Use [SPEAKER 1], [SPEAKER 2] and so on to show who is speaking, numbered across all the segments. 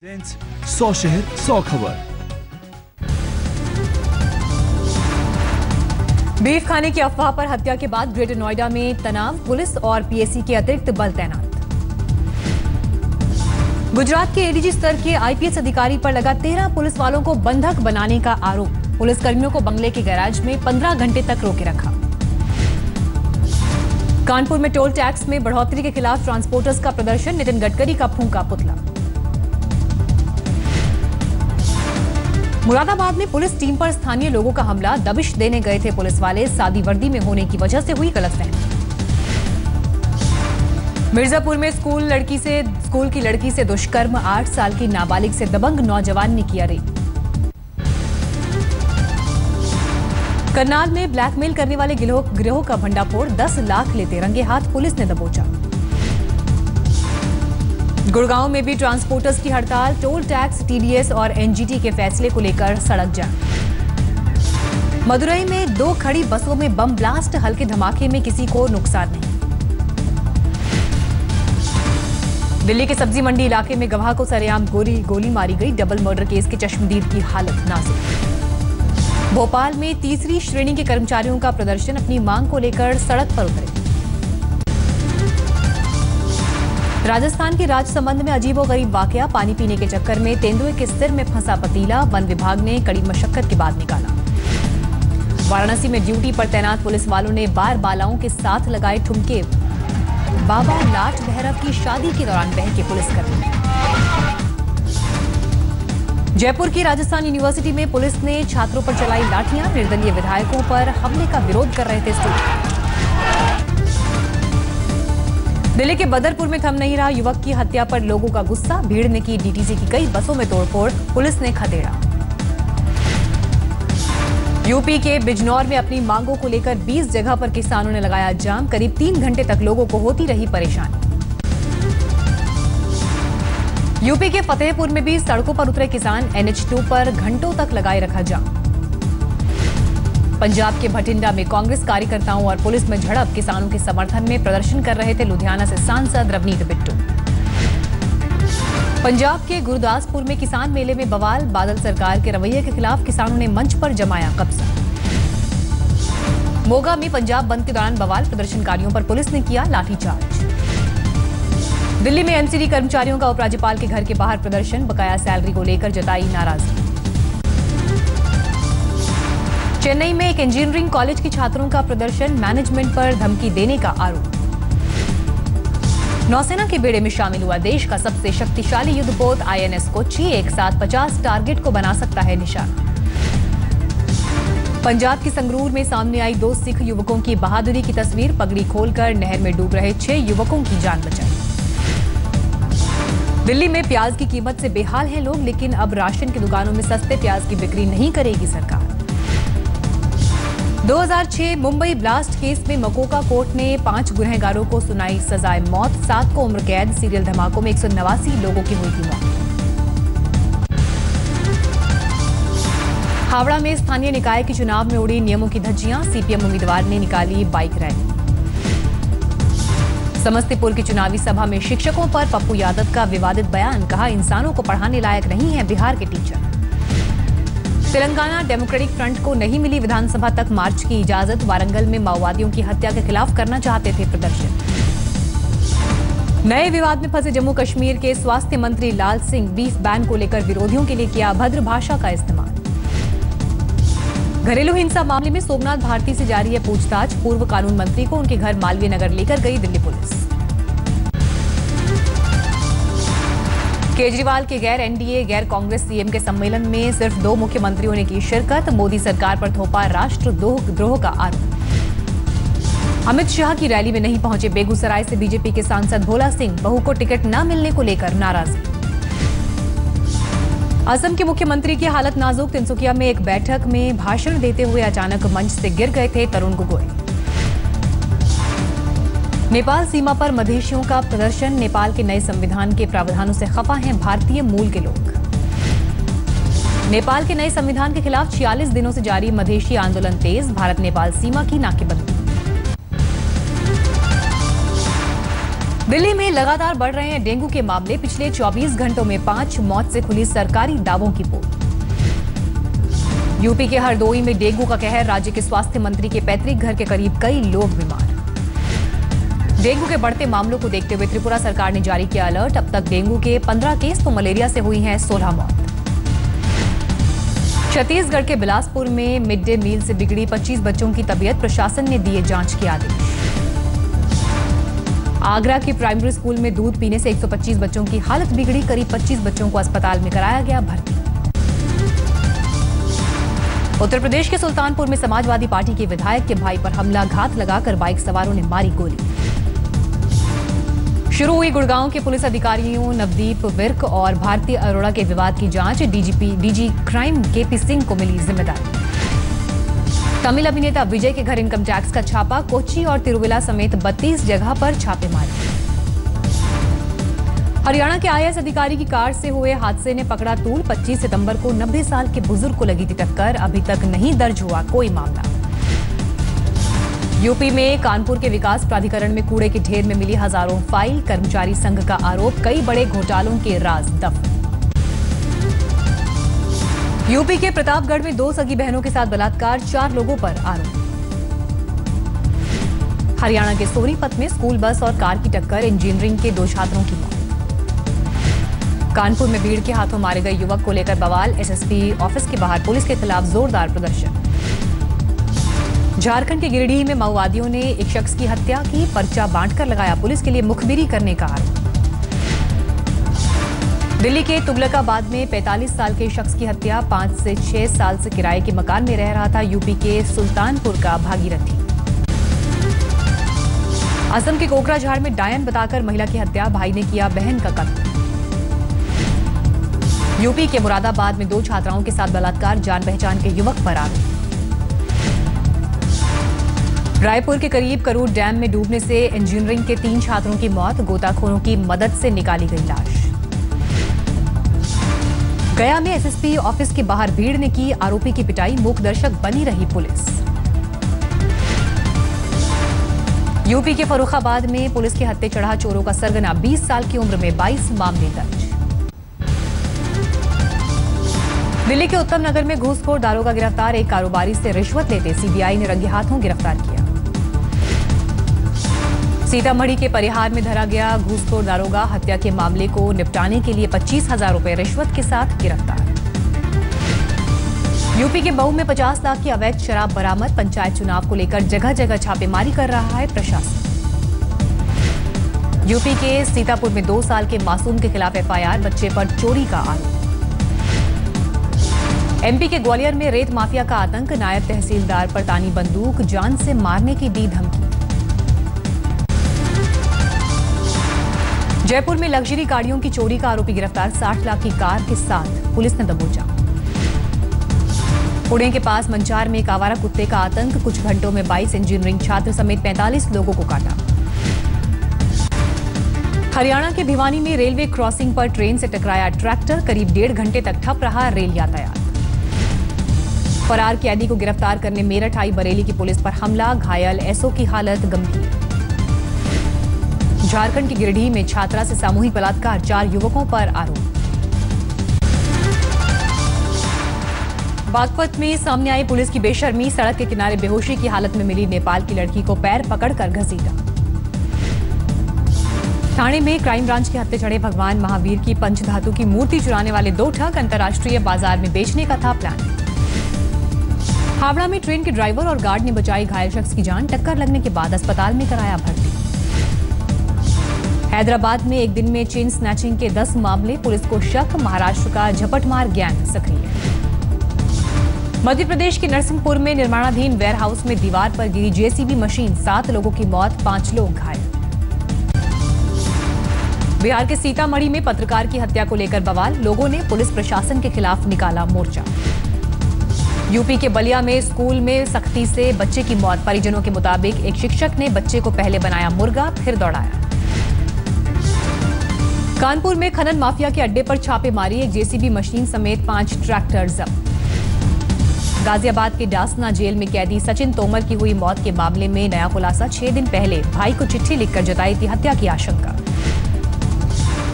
[SPEAKER 1] 100 शहर 100 खबर।
[SPEAKER 2] बीफ खाने की अफवाह पर हत्या के बाद ग्रेटर नोएडा में तनाव, पुलिस और पीएसी के अतिरिक्त बल तैनात। गुजरात के एडीजी स्तर के आईपीएस अधिकारी पर लगा 13 पुलिस वालों को बंधक बनाने का आरोप। पुलिस कर्मियों को बंगले के गैराज में 15 घंटे तक रोके रखा। कानपुर में टोल टैक्स में बढ़ोतरी के खिलाफ ट्रांसपोर्टर्स का प्रदर्शन, नितिन गडकरी का फूंका पुतला। मुरादाबाद में पुलिस टीम पर स्थानीय लोगों का हमला, दबिश देने गए थे पुलिस वाले, सादी वर्दी में होने की वजह से हुई गलतफहमी। मिर्जापुर में स्कूल की लड़की से दुष्कर्म, 8 साल की नाबालिग से दबंग नौजवान ने किया रेप। करनाल में ब्लैकमेल करने वाले गिरोह का भंडाफोड़, 10 लाख लेते रंगे हाथ पुलिस ने दबोचा। गुड़गांव में भी ट्रांसपोर्टर्स की हड़ताल, टोल टैक्स, टीडीएस और एनजीटी के फैसले को लेकर सड़क जाम। मदुरई में 2 खड़ी बसों में बम ब्लास्ट, हल्के धमाके में किसी को नुकसान नहीं। दिल्ली के सब्जी मंडी इलाके में गवाह को सरेआम गोली मारी गई, डबल मर्डर केस के चश्मदीद की हालत नाजुक। भोपाल में तीसरी श्रेणी के कर्मचारियों का प्रदर्शन, अपनी मांग को लेकर सड़क पर उतरे। राजस्थान के राजसमंद में अजीबोगरीब वाकया, पानी पीने के चक्कर में तेंदुए के सिर में फंसा पतीला, वन विभाग ने कड़ी मशक्कत के बाद निकाला। वाराणसी में ड्यूटी पर तैनात पुलिस वालों ने बार बालाओं के साथ लगाए ठुमके, बाबा लाट भैरव की शादी के दौरान बहके पुलिसकर्मी। जयपुर की राजस्थान यूनिवर्सिटी में पुलिस ने छात्रों पर चलाई लाठियां, निर्दलीय विधायकों पर हमले का विरोध कर रहे थे स्टूडेंट। दिल्ली के बदरपुर में थम नहीं रहा युवक की हत्या पर लोगों का गुस्सा, भीड़ ने की डीटीसी की कई बसों में तोड़फोड़, पुलिस ने खदेड़ा। यूपी के बिजनौर में अपनी मांगों को लेकर 20 जगह पर किसानों ने लगाया जाम, करीब 3 घंटे तक लोगों को होती रही परेशानी। यूपी के फतेहपुर में भी सड़कों पर उतरे किसान, NH2 पर घंटों तक लगाए रखा जाम। पंजाब के भटिंडा में कांग्रेस कार्यकर्ताओं और पुलिस में झड़प, किसानों के समर्थन में प्रदर्शन कर रहे थे लुधियाना से सांसद रवनीत बिट्टू। पंजाब के गुरदासपुर में किसान मेले में बवाल, बादल सरकार के रवैये के खिलाफ किसानों ने मंच पर जमाया कब्जा। मोगा में पंजाब बंद के दौरान बवाल, प्रदर्शनकारियों पर पुलिस ने किया लाठीचार्ज। दिल्ली में एमसीडी कर्मचारियों का उपराज्यपाल के घर के बाहर प्रदर्शन, बकाया सैलरी को लेकर जताई नाराजगी। चेन्नई में एक इंजीनियरिंग कॉलेज के छात्रों का प्रदर्शन, मैनेजमेंट पर धमकी देने का आरोप। नौसेना के बेड़े में शामिल हुआ देश का सबसे शक्तिशाली युद्धपोत INS कोच्चि, एक साथ 50 टारगेट को बना सकता है निशाना। पंजाब के संगरूर में सामने आई 2 सिख युवकों की बहादुरी की तस्वीर, पगड़ी खोलकर नहर में डूब रहे 6 युवकों की जान बचाई। दिल्ली में प्याज की कीमत से बेहाल हैं लोग, लेकिन अब राशन की दुकानों में सस्ते प्याज की बिक्री नहीं करेगी सरकार। 2006 मुंबई ब्लास्ट केस में मकोका कोर्ट ने 5 गुनहगारों को सुनाई सजाए मौत, 7 को उम्र कैद। सीरियल धमाकों में 189 लोगों की हुई थी मौत। हावड़ा में स्थानीय निकाय के चुनाव में उड़ी नियमों की धज्जियां, सीपीएम उम्मीदवार ने निकाली बाइक रैली। समस्तीपुर की चुनावी सभा में शिक्षकों पर पप्पू यादव का विवादित बयान, कहा इंसानों को पढ़ाने लायक नहीं है बिहार के टीचर। तेलंगाना डेमोक्रेटिक फ्रंट को नहीं मिली विधानसभा तक मार्च की इजाजत, वारंगल में माओवादियों की हत्या के खिलाफ करना चाहते थे प्रदर्शन। नए विवाद में फंसे जम्मू कश्मीर के स्वास्थ्य मंत्री लाल सिंह, बीफ बैन को लेकर विरोधियों के लिए किया अभद्र भाषा का इस्तेमाल। घरेलू हिंसा मामले में सोमनाथ भारती से जारी है पूछताछ, पूर्व कानून मंत्री को उनके घर मालवीय नगर लेकर गई दिल्ली पुलिस। केजरीवाल के गैर एनडीए गैर कांग्रेस सीएम के सम्मेलन में सिर्फ 2 मुख्यमंत्रियों ने की शिरकत, मोदी सरकार पर थोपा राष्ट्रद्रोह का आरोप। अमित शाह की रैली में नहीं पहुंचे बेगूसराय से बीजेपी के सांसद भोला सिंह, बहू को टिकट न मिलने को लेकर नाराजगी। असम के मुख्यमंत्री की हालत नाजुक, तिनसुकिया में एक बैठक में भाषण देते हुए अचानक मंच से गिर गए थे तरुण गोगोई। नेपाल सीमा पर मधेशियों का प्रदर्शन, नेपाल के नए संविधान के प्रावधानों से खफा हैं भारतीय मूल के लोग। नेपाल के नए संविधान के खिलाफ 46 दिनों से जारी मधेशी आंदोलन तेज, भारत नेपाल सीमा की नाकेबंदी। दिल्ली में लगातार बढ़ रहे हैं डेंगू के मामले। पिछले 24 घंटों में 5 मौत से खुली सरकारी दावों की पोल। यूपी के हरदोई में डेंगू का कहर। राज्य के स्वास्थ्य मंत्री के पैतृक घर के करीब कई लोग बीमार। डेंगू के बढ़ते मामलों को देखते हुए त्रिपुरा सरकार ने जारी किया अलर्ट। अब तक डेंगू के 15 केस तो मलेरिया से हुई हैं 16 मौत। छत्तीसगढ़ के बिलासपुर में मिड डे मील से बिगड़ी 25 बच्चों की तबीयत। प्रशासन ने दिए जांच के आदेश। आगरा के प्राइमरी स्कूल में दूध पीने से 125 बच्चों की हालत बिगड़ी। करीब 25 बच्चों को अस्पताल में कराया गया भर्ती। उत्तर प्रदेश के सुल्तानपुर में समाजवादी पार्टी के विधायक के भाई पर हमला। घात लगाकर बाइक सवारों ने मारी गोली। शुरू हुई गुड़गांव के पुलिस अधिकारियों नवदीप विर्क और भारती अरोड़ा के विवाद की जांच। डीजी क्राइम केपी सिंह को मिली जिम्मेदारी। तमिल अभिनेता विजय के घर इनकम टैक्स का छापा। कोच्चि और तिरुविला समेत 32 जगह पर छापेमारी। हरियाणा के आईएएस अधिकारी की कार से हुए हादसे ने पकड़ा तूल। 25 सितंबर को 90 साल के बुजुर्ग को लगी थी टक्कर। अभी तक नहीं दर्ज हुआ कोई मामला। यूपी में कानपुर के विकास प्राधिकरण में कूड़े के ढेर में मिली हजारों फाइल। कर्मचारी संघ का आरोप, कई बड़े घोटालों के राज दफन। यूपी के प्रतापगढ़ में 2 सगी बहनों के साथ बलात्कार, 4 लोगों पर आरोप। हरियाणा के सोनीपत में स्कूल बस और कार की टक्कर, इंजीनियरिंग के 2 छात्रों की मौत। कानपुर में भीड़ के हाथों मारे गए युवक को लेकर बवाल। एसएसपी ऑफिस के बाहर पुलिस के खिलाफ जोरदार प्रदर्शन। झारखंड के गिरिडीह में माओवादियों ने एक शख्स की हत्या की। पर्चा बांटकर लगाया पुलिस के लिए मुखबिरी करने का आरोप। दिल्ली के तुगलकाबाद में 45 साल के शख्स की हत्या। 5 से 6 साल से किराए के मकान में रह रहा था यूपी के सुल्तानपुर का भागीरथी। असम के कोकराझाड़ में डायन बताकर महिला की हत्या। भाई ने किया बहन का कत्ल। यूपी के मुरादाबाद में 2 छात्राओं के साथ बलात्कार, जान पहचान के युवक पर आरोप। रायपुर के करीब करूर डैम में डूबने से इंजीनियरिंग के 3 छात्रों की मौत। गोताखोरों की मदद से निकाली गई लाश। गया में एसएसपी ऑफिस के बाहर भीड़ ने की आरोपी की पिटाई। मूक दर्शक बनी रही पुलिस। यूपी के फर्रुखाबाद में पुलिस के हत्थे चढ़ा चोरों का सरगना। 20 साल की उम्र में 22 मामले दर्ज। दिल्ली के उत्तम नगर में घूसखोर दारोगा गिरफ्तार। एक कारोबारी से रिश्वत लेते सीबीआई ने रंगे हाथों गिरफ्तार किया। सीतामढ़ी के परिहार में धरा गया घूसखोर दारोगा। हत्या के मामले को निपटाने के लिए 25,000 रुपए रिश्वत के साथ गिरफ्तार। यूपी के मऊ में 50 लाख की अवैध शराब बरामद। पंचायत चुनाव को लेकर जगह जगह छापेमारी कर रहा है प्रशासन। यूपी के सीतापुर में 2 साल के मासूम के खिलाफ एफआईआर। बच्चे पर चोरी का आरोप। एमपी के ग्वालियर में रेत माफिया का आतंक। नायब तहसीलदार पर तानी बंदूक, जान से मारने की दी धमकी। जयपुर में लग्जरी गाड़ियों की चोरी का आरोपी गिरफ्तार। 60 लाख की कार के साथ पुलिस ने दबोचा। पुणे के पास मंचार में एक आवारा कुत्ते का आतंक। कुछ घंटों में 22 इंजीनियरिंग छात्र समेत 45 लोगों को काटा। हरियाणा के भिवानी में रेलवे क्रॉसिंग पर ट्रेन से टकराया ट्रैक्टर। करीब 1.5 घंटे तक ठप रहा रेल यातायात। फरार कैदी को गिरफ्तार करने मेरठ आई बरेली की पुलिस पर हमला। घायल एसओ की हालत गंभीर। झारखंड के गिरिडीह में छात्रा से सामूहिक बलात्कार। 4 युवकों पर आरोप। बागपत में सामने आई पुलिस की बेशर्मी। सड़क के किनारे बेहोशी की हालत में मिली नेपाल की लड़की को पैर पकड़कर घसीटा। ठाणे में क्राइम ब्रांच के हत्थे चढ़े भगवान महावीर की पंचधातु की मूर्ति चुराने वाले 2 ठग। अंतर्राष्ट्रीय बाजार में बेचने का था प्लान। हावड़ा में ट्रेन के ड्राइवर और गार्ड ने बचाई घायल शख्स की जान। टक्कर लगने के बाद अस्पताल में कराया भर्ती। हैदराबाद में एक दिन में चेन स्नैचिंग के 10 मामले। पुलिस को शक, महाराष्ट्र का झपटमार गैंग सक्रिय। मध्य प्रदेश के नरसिंहपुर में निर्माणाधीन वेयरहाउस में दीवार पर गिरी जेसीबी मशीन। 7 लोगों की मौत, 5 लोग घायल। बिहार के सीतामढ़ी में पत्रकार की हत्या को लेकर बवाल। लोगों ने पुलिस प्रशासन के खिलाफ निकाला मोर्चा। यूपी के बलिया में स्कूल में सख्ती से बच्चे की मौत। परिजनों के मुताबिक एक शिक्षक ने बच्चे को पहले बनाया मुर्गा, फिर दौड़ाया। कानपुर में खनन माफिया के अड्डे पर छापेमारी। एक जेसीबी मशीन समेत 5 ट्रैक्टर जब्त। गाजियाबाद के डासना जेल में कैदी सचिन तोमर की हुई मौत के मामले में नया खुलासा। 6 दिन पहले भाई को चिट्ठी लिखकर जताई थी हत्या की आशंका।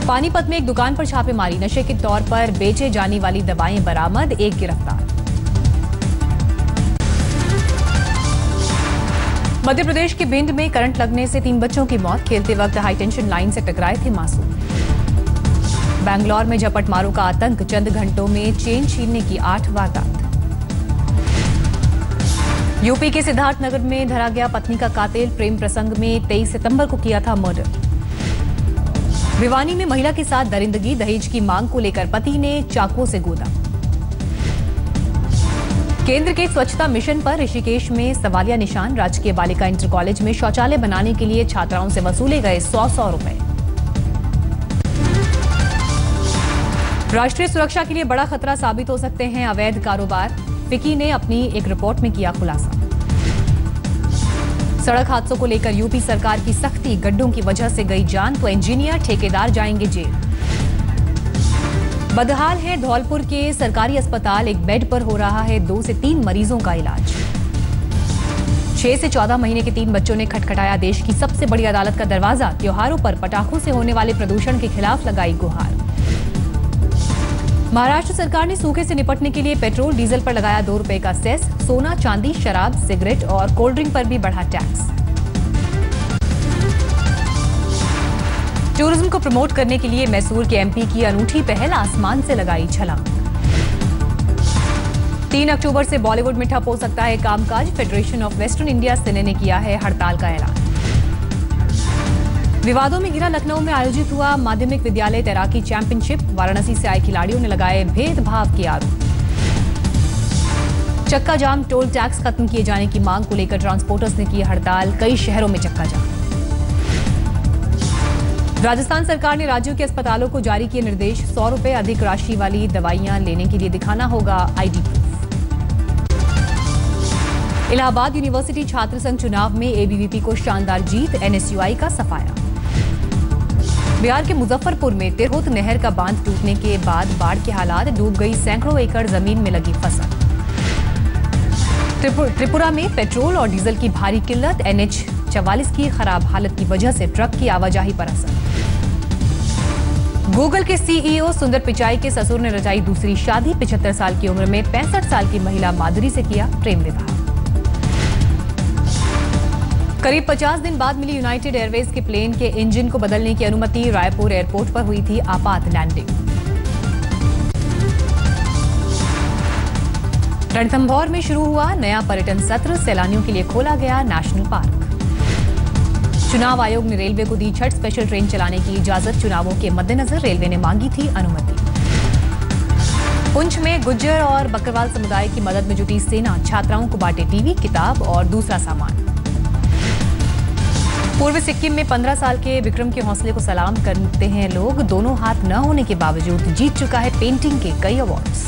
[SPEAKER 2] पानीपत में एक दुकान पर छापेमारी, नशे के तौर पर बेचे जाने वाली दवाएं बरामद, एक गिरफ्तार। मध्य प्रदेश के भिंड में करंट लगने से 3 बच्चों की मौत, खेलते वक्त हाई टेंशन लाइन से टकराए थे मासूम। बैंगलोर में झपटमारों का आतंक, चंद घंटों में चेन छीनने की 8 वारदात। यूपी के सिद्धार्थनगर में धरा गया पत्नी का कातिल, प्रेम प्रसंग में 23 सितंबर को किया था मर्डर। भिवानी में महिला के साथ दरिंदगी, दहेज की मांग को लेकर पति ने चाकुओं से गोदा। केंद्र के स्वच्छता मिशन पर ऋषिकेश में सवालिया निशान, राजकीय बालिका इंटर कॉलेज में शौचालय बनाने के लिए छात्राओं से वसूले गए 100 रुपए। राष्ट्रीय सुरक्षा के लिए बड़ा खतरा साबित हो सकते हैं अवैध कारोबार, फिकी ने अपनी एक रिपोर्ट में किया खुलासा। सड़क हादसों को लेकर यूपी सरकार की सख्ती, गड्ढों की वजह से गई जान तो इंजीनियर ठेकेदार जाएंगे जेल। बदहाल है धौलपुर के सरकारी अस्पताल, एक बेड पर हो रहा है 2 से 3 मरीजों का इलाज। 6 से 14 महीने के 3 बच्चों ने खटखटाया देश की सबसे बड़ी अदालत का दरवाजा, त्योहारों पर पटाखों से होने वाले प्रदूषण के खिलाफ लगाई गुहार। महाराष्ट्र सरकार ने सूखे से निपटने के लिए पेट्रोल डीजल पर लगाया 2 रुपए का सेस, सोना, चांदी, शराब, सिगरेट और कोल्ड ड्रिंक पर भी बढ़ा टैक्स। टूरिज्म को प्रमोट करने के लिए मैसूर के एमपी की अनूठी पहल, आसमान से लगाई छलांग। 3 अक्टूबर से बॉलीवुड में ठप हो सकता है कामकाज, फेडरेशन ऑफ वेस्टर्न इंडिया सिने ने किया है हड़ताल का ऐलान। विवादों में घिरा लखनऊ में आयोजित हुआ माध्यमिक विद्यालय तैराकी चैंपियनशिप, वाराणसी से आए खिलाड़ियों ने लगाए भेदभाव के आरोप। चक्का जाम, टोल टैक्स खत्म किए जाने की मांग को लेकर ट्रांसपोर्टर्स ने की हड़ताल, कई शहरों में चक्का जाम। राजस्थान सरकार ने राज्यों के अस्पतालों को जारी किए निर्देश, 100 रुपए अधिक राशि वाली दवाइयां लेने के लिए दिखाना होगा आईडी प्रूफ। इलाहाबाद यूनिवर्सिटी छात्र संघ चुनाव में एबीवीपी को शानदार जीत, एनएसयूआई का सफाया। बिहार के मुजफ्फरपुर में तिरहुत नहर का बांध टूटने के बाद बाढ़ के हालात, डूब गई सैकड़ों एकड़ जमीन में लगी फसल। त्रिपुरा में पेट्रोल और डीजल की भारी किल्लत, एनएच 44 की खराब हालत की वजह से ट्रक की आवाजाही पर असर। गूगल के सीईओ सुंदर पिचाई के ससुर ने रचाई दूसरी शादी, 75 साल की उम्र में 65 साल की महिला माधुरी से किया प्रेम विवाह। करीब 50 दिन बाद मिली यूनाइटेड एयरवेज के प्लेन के इंजन को बदलने की अनुमति, रायपुर एयरपोर्ट पर हुई थी आपात लैंडिंग। रणथंभौर में शुरू हुआ नया पर्यटन सत्र, सैलानियों के लिए खोला गया नेशनल पार्क। चुनाव आयोग ने रेलवे को दी छठ स्पेशल ट्रेन चलाने की इजाजत, चुनावों के मद्देनजर रेलवे ने मांगी थी अनुमति। पुंछ में गुज्जर और बकरवाल समुदाय की मदद में जुटी सेना, छात्राओं को बांटे टीवी, किताब और दूसरा सामान। पूर्वी सिक्किम में 15 साल के विक्रम के हौसले को सलाम करते हैं लोग, दोनों हाथ न होने के बावजूद जीत चुका है पेंटिंग के कई अवार्ड्स।